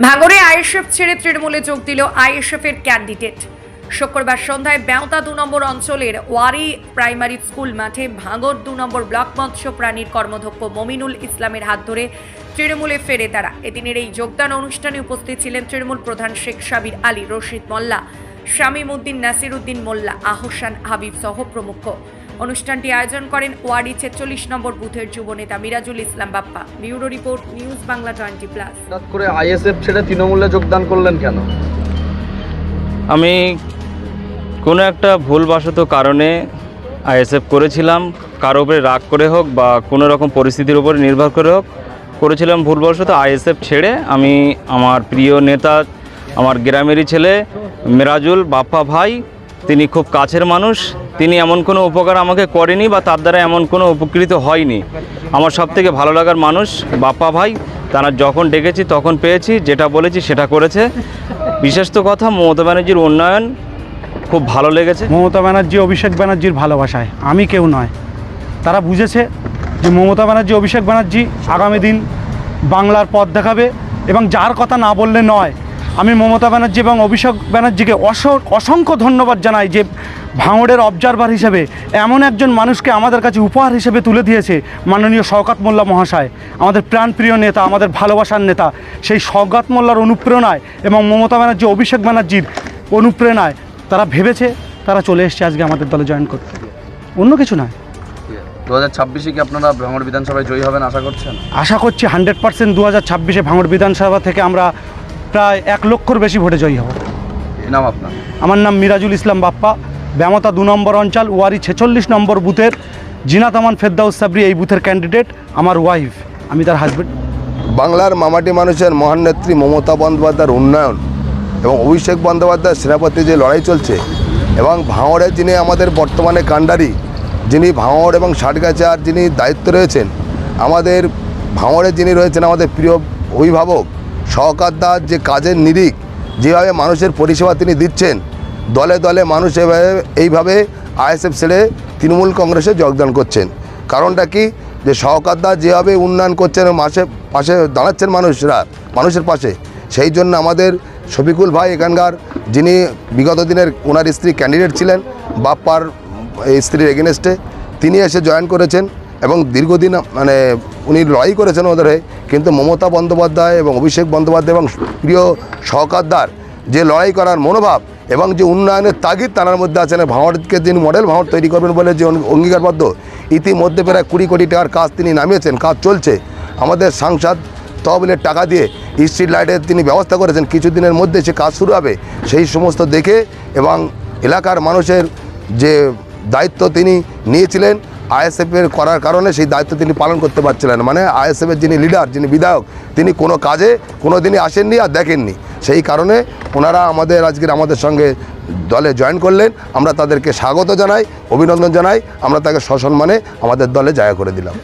ভাঙড়ে আইএসএফ ছেড়ে তৃণমূলে যোগ দিল আইএসএফের ক্যান্ডিডেট। শুক্রবার সন্ধ্যায় বেওতা 2 নম্বর অঞ্চলের ওয়ারি প্রাইমারি স্কুল মাঠে ভাঙড় 2 নম্বর ব্লক মৎস্য প্রাণীর কর্মধ্যক্ষ মমিনুল ইসলামের হাত ধরে তৃণমূলে ফেরে তারা। এদিনের এই যোগদান অনুষ্ঠানে উপস্থিত ছিলেন তৃণমূল প্রধান শেখ সাবির আলী, রশিদ মোল্লা, শামীম উদ্দিন, নাসির উদ্দিন মোল্লা, আহসান হাবিব সহ প্রমুখ। অনুষ্ঠানটি আয়োজন করেন ওয়ারি 46 নম্বর বুথের যুবনেতা Mirajul Islam Bappa. Bureau report, news Bangla 20+। হঠাৎ করে আইএসএফ ছেড়ে তৃণমূলে যোগদান করলেন কেন? আমি কোনো একটা ভুলবশত কারণে আইএসএফ করেছিলাম, কারো উপরে রাগ করে হোক বা কোনো রকম পরিস্থিতির উপরে নির্ভর করে হোক করেছিলাম ভুলবশত। আইএসএফ ছেড়ে আমি আমার প্রিয় নেতা, আমার গ্রামেরই ছেলে মিরাজুল বাপ্পা ভাই, তিনি খুব কাছের মানুষ, তিনি এমন কোনো উপকার আমাকে করেনি বা তার দ্বারা এমন কোনো উপকৃত হয়নি। আমার সবথেকে ভালো লাগার মানুষ বাপ্পা ভাই, তারা যখন ডেকেছি তখন পেয়েছি, যেটা বলেছি সেটা করেছে। বিশেষ তো কথা, মমতা ব্যানার্জির উন্নয়ন খুব ভালো লেগেছে। মমতা ব্যানার্জি অভিষেক ব্যানার্জির ভালোবাসায় আমি কেউ নয়, তারা বুঝেছে যে মমতা ব্যানার্জি অভিষেক ব্যানার্জি আগামী দিন বাংলার পথ দেখাবে এবং যার কথা না বললে নয়। আমি মমতা ব্যানার্জি এবং অভিষেক ব্যানার্জিকে অসংখ্য ধন্যবাদ জানাই যে ভাঙড়ের অবজারভার হিসেবে এমন একজন মানুষকে আমাদের কাছে উপহার হিসেবে তুলে দিয়েছে মাননীয় শওকত মোল্লা মহাশয়, আমাদের প্রাণপ্রিয় নেতা, আমাদের ভালোবাসার নেতা। সেই শওকত মোল্লার অনুপ্রেরণায় এবং মমতা ব্যানার্জি অভিষেক ব্যানার্জির অনুপ্রেরণায় তারা ভেবেছে, তারা চলে এসছে আজকে আমাদের দলে জয়েন করতে, অন্য কিছু নয়। 2026-এ কি আপনারা ভাঙড় বিধানসভায় জয়ী হবেন আশা করছেন? আশা করছি 100% 2026-এ ভাঙড় বিধানসভা থেকে আমরা প্রায় 1 লক্ষর বেশি ভোটে জয়ী হব। এই নাম আপনার? আমার নাম মিরাজুল ইসলাম বাপ্পা, বেওতা 2 নম্বর অঞ্চল ওয়ারি 46 নম্বর বুথের জিনাত আমান ফেরদাউস সাবরি এই বুথের ক্যান্ডিডেট। আমার ওয়াইফ, আমি তার হাজব্যান্ড। বাংলার মামাটি মানুষের মহান নেত্রী মমতা বন্দ্যোপাধ্যায়ের উন্নয়ন এবং অভিষেক বন্দ্যোপাধ্যায়ের সেনাপতি যে লড়াই চলছে এবং ভাঙড়ে যিনি আমাদের বর্তমানে কাণ্ডারি, যিনি ভাঙড় এবং ষাটগাছার যিনি দায়িত্ব রয়েছেন, আমাদের ভাঙড়ে যিনি রয়েছেন আমাদের প্রিয় অভিভাবক শওকত দার যে কাজের নিরিখ, যেভাবে মানুষের পরিষেবা তিনি দিচ্ছেন, দলে দলে মানুষ এইভাবে আইএসএফ ছেড়ে তৃণমূল কংগ্রেসে যোগদান করছেন। কারণটা কি, যে শওকত দা যেভাবে উন্নয়ন করছেন, পাশে দাঁড়াচ্ছেন মানুষের পাশে, সেই জন্য আমাদের শফিকুল ভাই এখানকার, যিনি বিগত দিনের ওনার স্ত্রী ক্যান্ডিডেট ছিলেন বাপ্পার স্ত্রীর এগেনস্টে, তিনি এসে জয়েন করেছেন এবং দীর্ঘদিন উনি লড়াই করেছেন ওদের হয়ে। কিন্তু মমতা বন্দ্যোপাধ্যায় এবং অভিষেক বন্দ্যোপাধ্যায় এবং প্রিয় শওকত দার যে লড়াই করার মনোভাব এবং যে উন্নয়নের তাগিদ তার মধ্যে আছেন, ভাঙড়কে যিনি মডেল ভাঙড় তৈরি করবেন বলে যে অঙ্গীকারবদ্ধ, ইতিমধ্যে প্রায় 20 কোটি টাকার কাজ তিনি নামিয়েছেন, কাজ চলছে। আমাদের সাংসদ তহবিলের টাকা দিয়ে স্ট্রিট লাইটের তিনি ব্যবস্থা করেছেন, কিছুদিনের মধ্যে সে কাজ শুরু হবে। সেই সমস্ত দেখে এবং এলাকার মানুষের যে দায়িত্ব তিনি নিয়েছিলেন আইএসএফের করার কারণে, সেই দায়িত্ব তিনি পালন করতে পারছিলেন। মানে আইএসএফের যিনি লিডার, যিনি বিধায়ক, তিনি কোনো কাজে কোনো দিনই আসেননি আর দেখেননি। সেই কারণে ওনারা আমাদের সঙ্গে দলে জয়েন করলেন। আমরা তাদেরকে স্বাগত জানাই, অভিনন্দন জানাই, আমরা তাকে সসম্মানে আমাদের দলে জায়গা করে দিলাম।